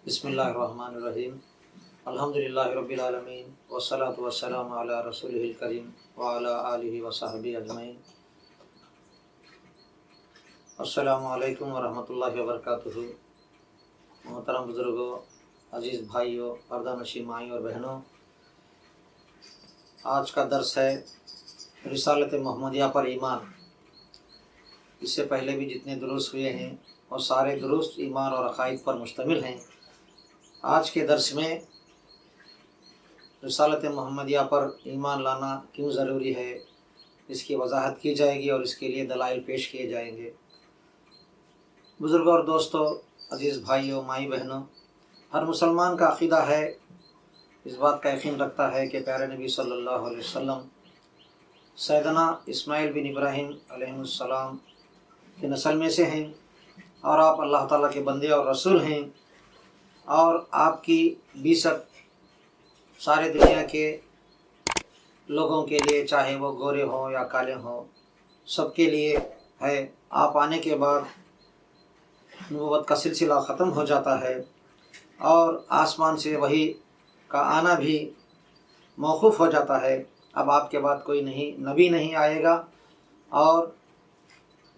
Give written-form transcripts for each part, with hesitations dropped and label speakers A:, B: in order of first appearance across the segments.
A: بسم اللہ الرحمن الرحیم الحمدللہ رب العالمین والصلاة والسلام علی رسولہ الکریم وعلی آلہ وصحبہ اجمعین۔ السلام علیکم ورحمۃ اللہ وبرکاتہ۔ محترم بزرگوں، عزیز بھائیوں، پردہ نشین مائیں اور بہنوں، آج کا درس ہے رسالت محمدیہ پر ایمان۔ اس سے پہلے بھی جتنے دروس ہوئے ہیں اور سارے دروس ایمان اور عقائد پر مشتمل ہیں۔ آج کے درس میں رسالت محمدیہ پر ایمان لانا کیوں ضروری ہے، اس کی وضاحت کی جائے گی اور اس کے لیے دلائل پیش کیے جائیں گے۔ بزرگوں اور دوستوں، عزیز بھائیوں، مائی بہنوں، ہر مسلمان کا عقیدہ ہے، اس بات کا یقین رکھتا ہے کہ پیارے نبی صلی اللہ علیہ وسلم سیدنا اسماعیل بن ابراہیم علیہ السلام کی نسل میں سے ہیں اور آپ اللہ تعالیٰ کے بندے اور رسول ہیں، اور آپ کی بعثت سارے دنیا کے لوگوں کے لیے، چاہے وہ گورے ہوں یا کالے ہوں، سب کے لیے ہے۔ آپ آنے کے بعد نبوت کا سلسلہ ختم ہو جاتا ہے اور آسمان سے وحی کا آنا بھی موقوف ہو جاتا ہے۔ اب آپ کے بعد کوئی نبی نہیں آئے گا اور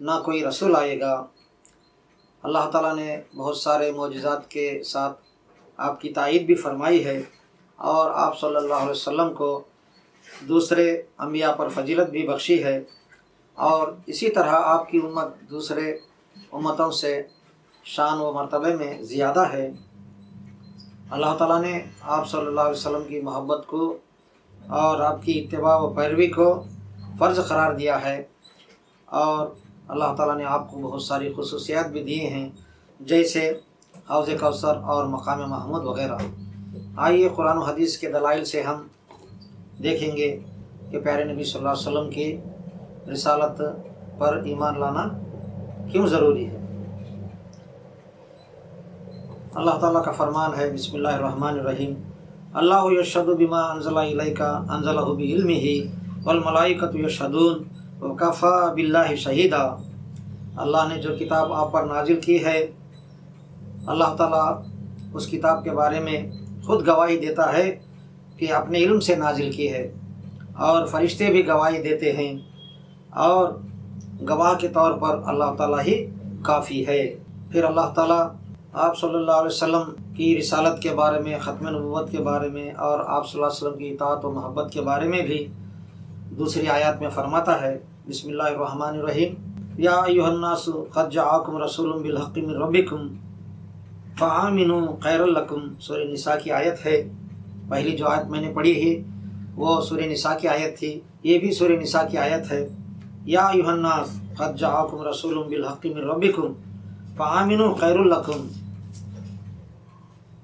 A: نہ کوئی رسول آئے گا۔ اللہ تعالیٰ نے بہت سارے معجزات کے ساتھ آپ کی تائید بھی فرمائی ہے، اور آپ صلی اللہ علیہ وسلم کو دوسرے انبیاء پر فضیلت بھی بخشی ہے، اور اسی طرح آپ کی امت دوسرے امتوں سے شان و مرتبے میں زیادہ ہے۔ اللہ تعالیٰ نے آپ صلی اللہ علیہ وسلم کی محبت کو اور آپ کی اتباع و پیروی کو فرض قرار دیا ہے، اور اللہ تعالیٰ نے آپ کو بہت ساری خصوصیات بھی دیے ہیں، جیسے حوض کوثر اور مقام محمود وغیرہ۔ آئیے قرآن و حدیث کے دلائل سے ہم دیکھیں گے کہ پیارے نبی صلی اللہ علیہ وسلم کی رسالت پر ایمان لانا کیوں ضروری ہے۔ اللہ تعالیٰ کا فرمان ہے، بسم اللہ الرحمن الرحیم، اللہ یشہد بما انزل الیک انزلہ بعلمہ والملائکۃ یشہدون وکفی باللہ شہیدا۔ اللہ نے جو کتاب آپ پر نازل کی ہے، اللہ تعالیٰ اس کتاب کے بارے میں خود گواہی دیتا ہے کہ اپنے علم سے نازل کی ہے، اور فرشتے بھی گواہی دیتے ہیں، اور گواہ کے طور پر اللہ تعالیٰ ہی کافی ہے۔ پھر اللہ تعالیٰ آپ صلی اللہ علیہ وسلم کی رسالت کے بارے میں، ختم نبوت کے بارے میں، اور آپ صلی اللہ علیہ وسلم کی اطاعت و محبت کے بارے میں بھی دوسری آیات میں فرماتا ہے، بسم اللہ الرحمن الرحیم، یا ایھا الناس قد جاءکم رسول بالحق من ربکم فآمنوا خیر لکم۔ سورہ نساء کی آیت ہے۔ پہلی جو آیت میں نے پڑھی ہے وہ سورہ نساء کی آیت تھی، یہ بھی سورہ نساء کی آیت ہے، یا ایھا الناس قد جاءکم رسول بالحق من ربکم فآمنوا خیر لکم۔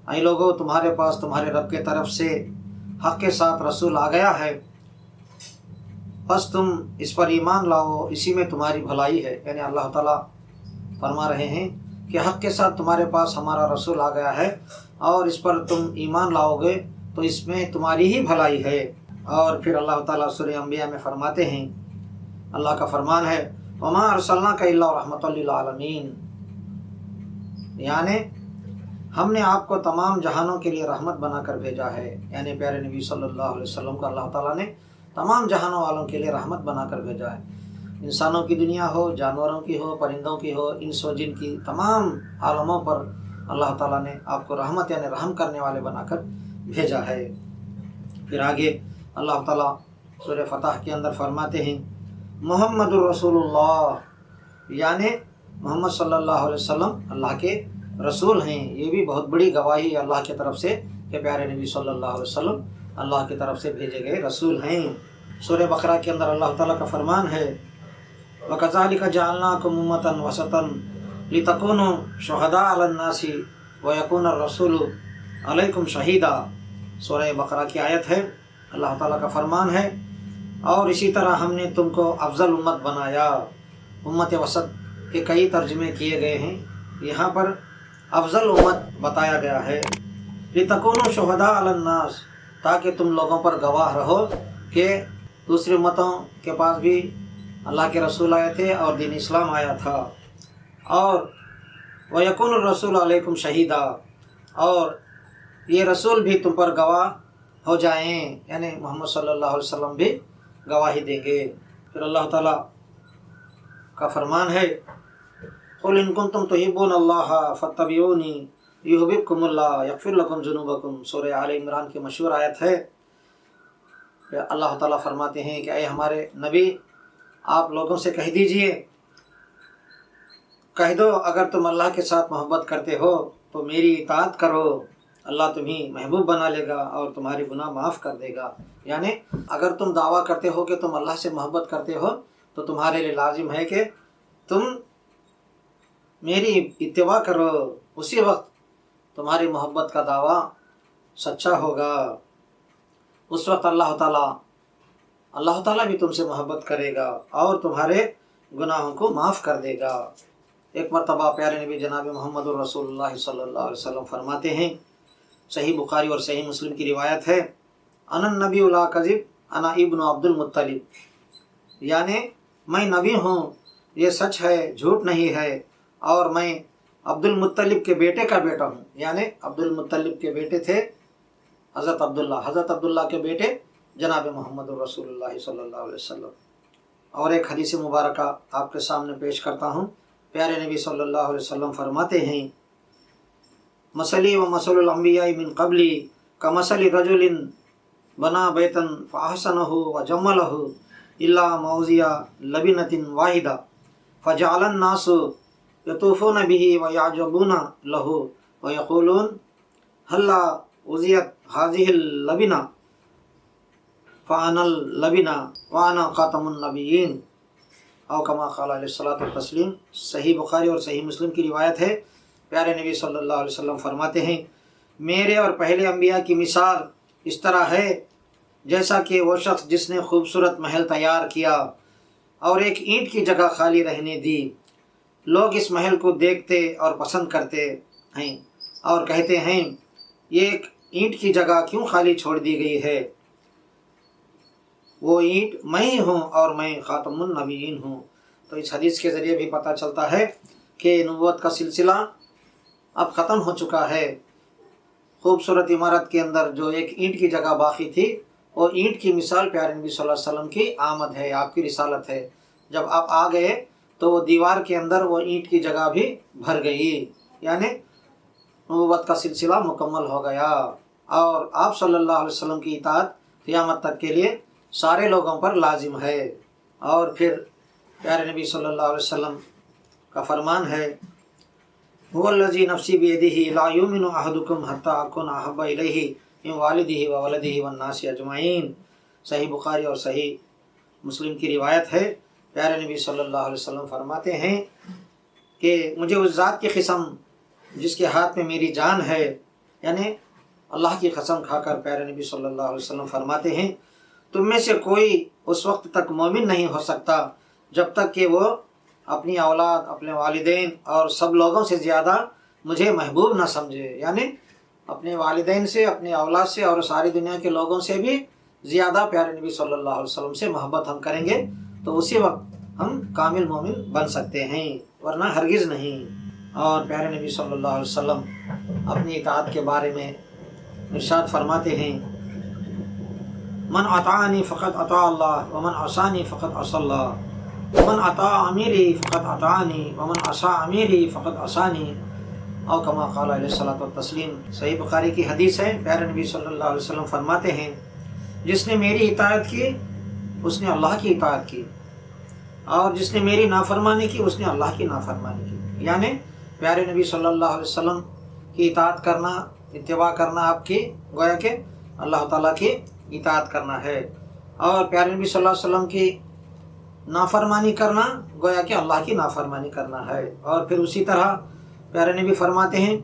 A: اے لوگو، تمہارے پاس تمہارے رب کے طرف سے حق کے ساتھ رسول آ گیا ہے، بس تم اس پر ایمان لاؤ، اسی میں تمہاری بھلائی ہے۔ یعنی اللہ تعالیٰ فرما رہے ہیں کہ حق کے ساتھ تمہارے پاس ہمارا رسول آ گیا ہے، اور اس پر تم ایمان لاؤ گے تو اس میں تمہاری ہی بھلائی ہے۔ اور پھر اللہ تعالیٰ سورہ انبیاء میں فرماتے ہیں، اللہ کا فرمان ہے، وما ارسلناک الا رحمۃ للعالمین، یعنی ہم نے آپ کو تمام جہانوں کے لیے رحمت بنا کر بھیجا ہے۔ یعنی پیارے نبی صلی اللہ علیہ وسلم کو اللہ تعالیٰ نے تمام جہانوں والوں کے لیے رحمت بنا کر بھیجا ہے۔ انسانوں کی دنیا ہو، جانوروں کی ہو، پرندوں کی ہو، انس و جن کی تمام عالموں پر اللہ تعالیٰ نے آپ کو رحمت یعنی رحم کرنے والے بنا کر بھیجا ہے۔ پھر آگے اللہ تعالیٰ سورہ فتح کے اندر فرماتے ہیں، محمد الرسول اللہ، یعنی محمد صلی اللہ علیہ وسلم اللہ کے رسول ہیں۔ یہ بھی بہت بڑی گواہی ہے اللہ کی طرف سے کہ پیارے نبی صلی اللہ علیہ وسلم اللہ کی طرف سے بھیجے گئے رسول ہیں۔ سورہ بقرہ کے اندر اللہ تعالیٰ کا فرمان ہے، وَكَذَلِكَ جَعَلْنَاكُمْ أُمَّةً وَسَطًا لِتَكُونُوا شُهَدَاءَ عَلَى النَّاسِ وَيَكُونَ الرَّسُولُ عَلَيْكُمْ شَهِيدًا۔ سورہ بقرہ کی آیت ہے، اللہ تعالیٰ کا فرمان ہے، اور اسی طرح ہم نے تم کو افضل امت بنایا۔ امت وسط کے کئی ترجمے کیے گئے ہیں، یہاں پر افضل امت بتایا گیا ہے، لِتَكُونُوا شُهَدَاءَ عَلَى النَّاسِ، تاکہ تم لوگوں پر گواہ رہو کہ دوسری امتوں کے پاس بھی اللہ کے رسول آئے تھے اور دین اسلام آیا تھا، اور وَيَكُونُ الرَّسُولُ عَلَيْكُمْ شَهِيدًا، اور یہ رسول بھی تم پر گواہ ہو جائیں، یعنی محمد صلی اللہ علیہ وسلم بھی گواہی دیں گے۔ پھر اللہ تعالیٰ کا فرمان ہے قُلْ إِن كُنتُمْ تُحِبُّونَ اللَّهَ فَاتَّبِعُونِي يُحْبِبْكُمُ اللَّهُ يَغْفِرْ لَكُمْ ذُنُوبَكُمْ۔ سورہ آل عمران کی مشہور آیت ہے۔ اللہ تعالیٰ فرماتے ہیں کہ اے ہمارے نبی، آپ لوگوں سے کہہ دیجئے، کہہ دو اگر تم اللہ کے ساتھ محبت کرتے ہو تو میری اطاعت کرو، اللہ تمہیں محبوب بنا لے گا اور تمہارے گناہ معاف کر دے گا۔ یعنی اگر تم دعویٰ کرتے ہو کہ تم اللہ سے محبت کرتے ہو تو تمہارے لیے لازم ہے کہ تم میری اتباع کرو، اسی وقت تمہاری محبت کا دعویٰ سچا ہوگا۔ اس وقت اللہ تعالیٰ بھی تم سے محبت کرے گا اور تمہارے گناہوں کو معاف کر دے گا۔ ایک مرتبہ پیارے نبی جناب محمد الرسول اللہ صلی اللہ علیہ وسلم فرماتے ہیں، صحیح بخاری اور صحیح مسلم کی روایت ہے، انا النبی لا کذب انا ابن عبد المطلب، یعنی میں نبی ہوں، یہ سچ ہے، جھوٹ نہیں ہے، اور میں عبد المطلب کے بیٹے کا بیٹا ہوں۔ یعنی عبد المطلب کے بیٹے تھے حضرت عبداللہ کے بیٹے جناب محمد الرسول اللہ صلی اللہ علیہ وسلم۔ اور ایک حدیث مبارکہ آپ کے سامنے پیش کرتا ہوں۔ پیارے نبی صلی اللہ علیہ وسلم فرماتے ہیں، مثلی و مثل الانبیاء من قبلی کمثل رجل بنا بیتا فاحسنہ وجملہ الا موضع لبنۃ واحدہ فجعل الناس یطوفون به ویعجبون له ویقولون هلا وضعت هذه اللبنہ فانا اللبنہ وانا خاتم النبیین، او کما قال علیہ الصلوۃ والتسلیم۔ صحیح بخاری اور صحیح مسلم کی روایت ہے۔ پیارے نبی صلی اللہ علیہ وسلم فرماتے ہیں، میرے اور پہلے انبیاء کی مثال اس طرح ہے جیسا کہ وہ شخص جس نے خوبصورت محل تیار کیا اور ایک اینٹ کی جگہ خالی رہنے دی۔ لوگ اس محل کو دیکھتے اور پسند کرتے ہیں اور کہتے ہیں، یہ ایک اینٹ کی جگہ کیوں خالی چھوڑ دی گئی ہے؟ وہ اینٹ میں ہی ہوں اور میں خاتم النبیین ہوں۔ تو اس حدیث کے ذریعے بھی پتہ چلتا ہے کہ نبوت کا سلسلہ اب ختم ہو چکا ہے۔ خوبصورت عمارت کے اندر جو ایک اینٹ کی جگہ باقی تھی، وہ اینٹ کی مثال پیارے نبی صلی اللہ علیہ وسلم کی آمد ہے، آپ کی رسالت ہے۔ جب آپ آ گئے تو وہ دیوار کے اندر وہ اینٹ کی جگہ بھی بھر گئی، یعنی نبوت کا سلسلہ مکمل ہو گیا، اور آپ صلی اللہ علیہ وسلم کی اطاعت قیامت تک کے لیے سارے لوگوں پر لازم ہے۔ اور پھر پیارے نبی صلی اللہ علیہ وسلم کا فرمان ہے، هو الذی نفسی بیدہ لا یؤمن احدکم حتی اکون احب الیہ من والدہ وولدہ والناس اجمعین۔ صحیح بخاری اور صحیح مسلم کی روایت ہے۔ پیارے نبی صلی اللہ علیہ وسلم فرماتے ہیں کہ مجھے اس ذات کی قسم جس کے ہاتھ میں میری جان ہے، یعنی اللہ کی قسم کھا کر پیارے نبی صلی اللہ علیہ وسلم فرماتے ہیں، تم میں سے کوئی اس وقت تک مومن نہیں ہو سکتا جب تک کہ وہ اپنی اولاد، اپنے والدین اور سب لوگوں سے زیادہ مجھے محبوب نہ سمجھے۔ یعنی اپنے والدین سے، اپنے اولاد سے اور ساری دنیا کے لوگوں سے بھی زیادہ پیارے نبی صلی اللہ علیہ وسلم سے محبت ہم کریں گے تو اسی وقت ہم کامل مومن بن سکتے ہیں، ورنہ ہرگز نہیں۔ اور پیارے نبی صلی اللہ علیہ وسلم اپنی اطاعت کے بارے میں ارشاد فرماتے ہیں، من اطاعنی فقط اطاع اللہ ومن عصانی فقط عصى اللہ، ومن اطاع امیری فقط اطاعنی ومن عصى امیری فقط عصانی، او کما قال علیہ الصلوۃ والتسلیم۔ صحیح بخاری کی حدیث ہے۔ پیارے نبی صلی اللہ علیہ وسلم فرماتے ہیں، جس نے میری اطاعت کی اس نے اللہ کی اطاعت کی، اور جس نے میری نافرمانی کی اس نے اللہ کی نافرمانی کی۔ یعنی پیارے نبی صلی اللہ علیہ وسلم کی اطاعت کرنا، اتباع کرنا آپ کی گویا کہ اللہ تعالیٰ کی اطاعت کرنا ہے، اور پیارے نبی صلی اللہ علیہ وسلم کی نافرمانی کرنا گویا کہ اللہ کی نافرمانی کرنا ہے۔ اور پھر اسی طرح پیارے نبی فرماتے ہیں،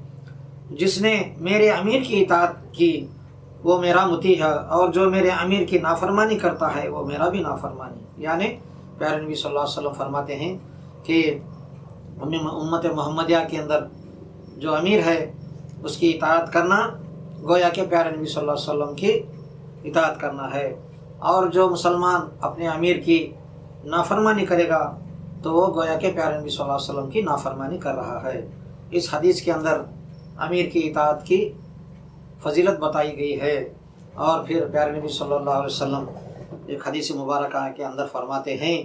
A: جس نے میرے امیر کی اطاعت کی وہ میرا مطیع ہے، اور جو میرے امیر کی نافرمانی کرتا ہے وہ میرا بھی نافرمانی۔ یعنی پیارے نبی صلی اللہ علیہ وسلم فرماتے ہیں کہ امت محمدیہ کے اندر جو امیر ہے اس کی اطاعت کرنا گویا کہ پیارے نبی صلی اللہ علیہ وسلم کی اطاعت کرنا ہے، اور جو مسلمان اپنے امیر کی نافرمانی کرے گا تو وہ گویا کہ پیارے نبی صلی اللہ علیہ وسلم کی نافرمانی کر رہا ہے۔ اس حدیث کے اندر امیر کی اطاعت کی فضیلت بتائی گئی ہے۔ اور پھر پیارے نبی صلی اللہ علیہ وسلم ایک حدیث مبارکہ کے اندر فرماتے ہیں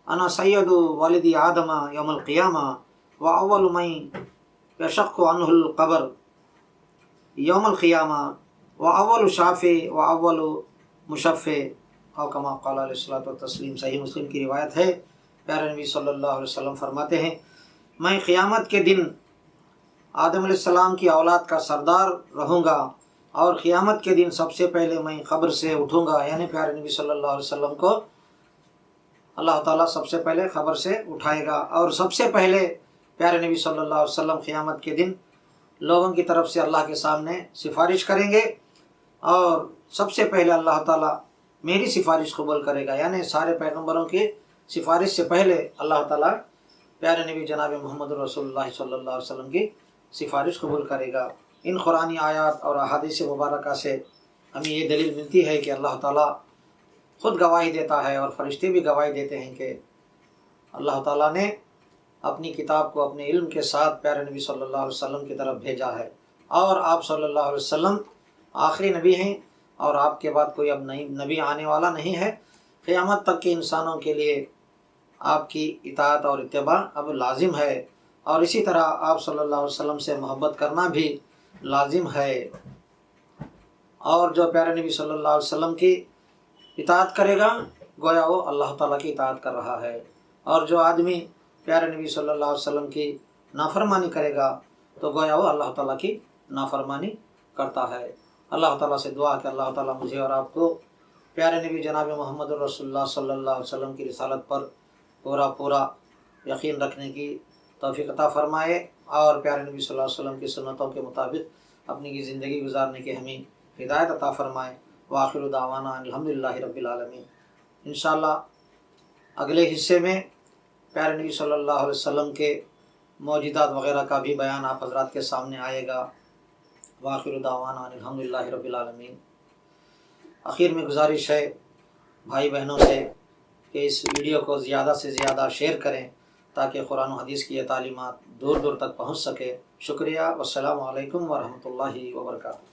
A: انا سید والد آدم یوم القیامہ واول من یشق عنہ القبر یوم القیامہ واول شافع واول مشفع او کما قال علیہ الصلوۃ والتسلیم۔ صحیح مسلم کی روایت ہے، پیارے نبی صلی اللہ علیہ وسلم فرماتے ہیں میں قیامت کے دن آدم علیہ السلام کی اولاد کا سردار رہوں گا، اور قیامت کے دن سب سے پہلے میں قبر سے اٹھوں گا، یعنی پیارے نبی صلی اللہ علیہ وسلم کو اللہ تعالیٰ سب سے پہلے قبر سے اٹھائے گا، اور سب سے پہلے پیارے نبی صلی اللہ علیہ وسلم قیامت کے دن لوگوں کی طرف سے اللہ کے سامنے سفارش کریں گے، اور سب سے پہلے اللہ تعالیٰ میری سفارش قبول کرے گا، یعنی سارے پیغمبروں کی سفارش سے پہلے اللہ تعالیٰ پیارے نبی جناب محمد رسول اللہ صلی اللہ علیہ وسلم کی سفارش قبول کرے گا۔ ان قرآنی آیات اور احادیث مبارکہ سے ہمیں یہ دلیل ملتی ہے کہ اللہ تعالیٰ خود گواہی دیتا ہے اور فرشتے بھی گواہی دیتے ہیں کہ اللہ تعالیٰ نے اپنی کتاب کو اپنے علم کے ساتھ پیارے نبی صلی اللہ علیہ وسلم کی طرف بھیجا ہے، اور آپ صلی اللہ علیہ وسلم آخری نبی ہیں، اور آپ کے بعد کوئی اب نئی نبی آنے والا نہیں ہے۔ قیامت تک کے انسانوں کے لیے آپ کی اطاعت اور اتباع اب لازم ہے، اور اسی طرح آپ صلی اللہ علیہ وسلم سے محبت کرنا بھی لازم ہے۔ اور جو پیارے نبی صلی اللہ علیہ وسلم کی اطاعت کرے گا گویا وہ اللہ تعالیٰ کی اطاعت کر رہا ہے، اور جو آدمی پیارے نبی صلی اللہ علیہ وسلم کی نافرمانی کرے گا تو گویا وہ اللہ تعالیٰ کی نافرمانی کرتا ہے۔ اللہ تعالیٰ سے دعا کہ اللہ تعالیٰ مجھے اور آپ کو پیارے نبی جناب محمد رسول اللہ صلی اللہ علیہ وسلم کی رسالت پر پورا یقین رکھنے کی توفیق عطا فرمائے، اور پیارے نبی صلی اللہ علیہ وسلم کی سنتوں کے مطابق اپنی زندگی گزارنے کی ہمیں ہدایت عطا فرمائے۔ وآخر دعوانا الحمدللہ رب العالمین۔ انشاءاللہ اگلے حصے میں پیارے نبی صلی اللہ علیہ وسلم کے معجزات وغیرہ کا بھی بیان آپ حضرات کے سامنے آئے گا۔ وآخر دعوانا الحمدللہ رب العالمین۔ آخر میں گزارش ہے بھائی بہنوں سے کہ اس ویڈیو کو زیادہ سے زیادہ شیئر کریں تاکہ قرآن و حدیث کی یہ تعلیمات دور دور تک پہنچ سکے۔ شکریہ، والسلام علیکم ورحمۃ اللہ وبرکاتہ۔